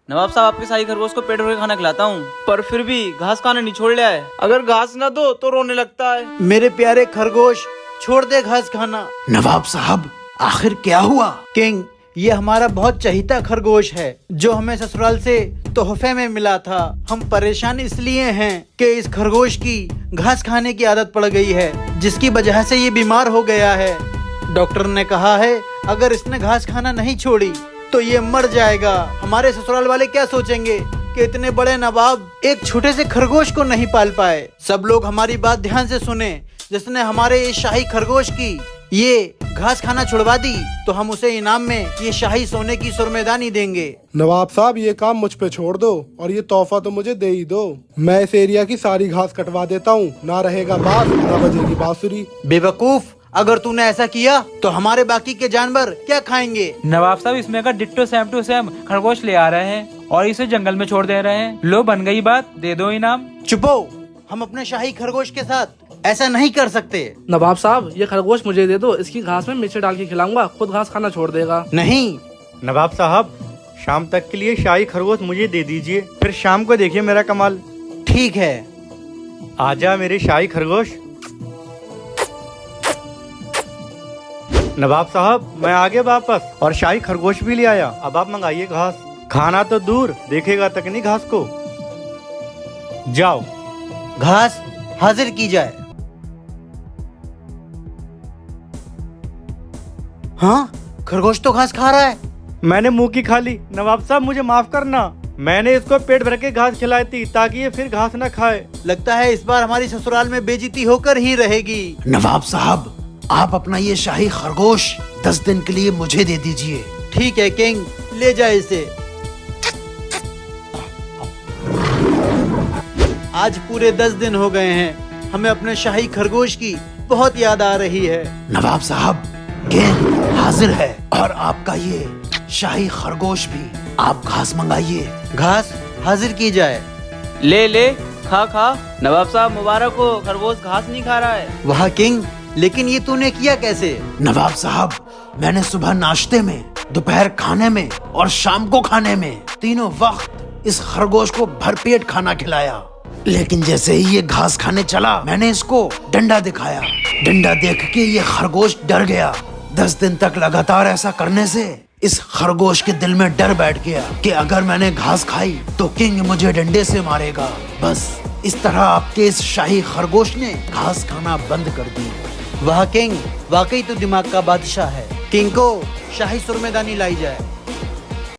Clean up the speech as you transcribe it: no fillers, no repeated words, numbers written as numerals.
नवाब साहब आपके शाही खरगोश को पेट भर के खाना खिलाता हूँ, पर फिर भी घास खाना नहीं छोड़ लिया है। अगर घास ना दो तो रोने लगता है। मेरे प्यारे खरगोश, छोड़ दे घास खाना। नवाब साहब, आखिर क्या हुआ? किंग, ये हमारा बहुत चहीता खरगोश है जो हमें ससुराल से तोहफे में मिला था। हम परेशान इसलिए हैं कि इस खरगोश की घास खाने की आदत पड़ गई है, जिसकी वजह से ये बीमार हो गया है। डॉक्टर ने कहा है अगर इसने घास खाना नहीं छोड़ी तो ये मर जाएगा। हमारे ससुराल वाले क्या सोचेंगे कि इतने बड़े नवाब एक छोटे से खरगोश को नहीं पाल पाए। सब लोग हमारी बात ध्यान से सुने। जिसने हमारे इस शाही खरगोश की ये घास खाना छुड़वा दी तो हम उसे इनाम में ये शाही सोने की सुरमेदानी देंगे। नवाब साहब, ये काम मुझ पे छोड़ दो और ये तोहफा तो मुझे दे ही दो। मैं इस एरिया की सारी घास कटवा देता हूँ, ना रहेगा बांस ना बजेगी बांसुरी। बेवकूफ, अगर तूने ऐसा किया तो हमारे बाकी के जानवर क्या खाएंगे? नवाब साहब, इसमें का डिट्टो सेम टू सेम खरगोश ले आ रहे हैं और इसे जंगल में छोड़ दे रहे हैं। लो, बन गई बात, दे दो इनाम। चुपो, हम अपने शाही खरगोश के साथ ऐसा नहीं कर सकते। नवाब साहब, ये खरगोश मुझे दे दो, इसकी घास में मिर्च डाल के खिलाऊंगा, खुद घास खाना छोड़ देगा। नहीं नवाब साहब, शाम तक के लिए शाही खरगोश मुझे दे दीजिए, फिर शाम को देखिए मेरा कमाल। ठीक है। आजा मेरे शाही खरगोश। नवाब साहब, मैं आ गया वापस और शाही खरगोश भी ले आया। अब आप मंगाइए घास। खाना तो दूर, देखेगा तक नहीं घास को। जाओ। घास हाजिर की जाए। हाँ, खरगोश तो घास खा रहा है। मैंने मुंह की खा ली। नवाब साहब, मुझे माफ करना। मैंने इसको पेट भर के घास खिलाई थी ताकि ये फिर घास न खाए। लगता है इस बार हमारी ससुराल में बेइज्जती होकर ही रहेगी। नवाब साहब, आप अपना ये शाही खरगोश 10 दिन के लिए मुझे दे दीजिए। ठीक है किंग, ले जाए इसे। आज पूरे 10 दिन हो गए हैं, हमें अपने शाही खरगोश की बहुत याद आ रही है। नवाब साहब, गेंद हाजिर है और आपका ये शाही खरगोश भी। आप घास मंगाइए। घास हाजिर की जाए। ले ले, खा खा। नवाब साहब मुबारक हो, खरगोश घास नहीं खा रहा है। वाह किंग, लेकिन ये तूने किया कैसे? नवाब साहब, मैंने सुबह नाश्ते में, दोपहर खाने में और शाम को खाने में तीनों वक्त इस खरगोश को भरपेट खाना खिलाया। लेकिन जैसे ही ये घास खाने चला, मैंने इसको डंडा दिखाया। डंडा देख के ये खरगोश डर गया। 10 दिन तक लगातार ऐसा करने से इस खरगोश के दिल में डर बैठ गया कि अगर मैंने घास खाई तो किंग मुझे डंडे से मारेगा। बस इस तरह आपके इस शाही खरगोश ने घास खाना बंद कर दी। वाह किंग, वाकई तो दिमाग का बादशाह है। किंग को शाही सुरमेदानी लाई जाए।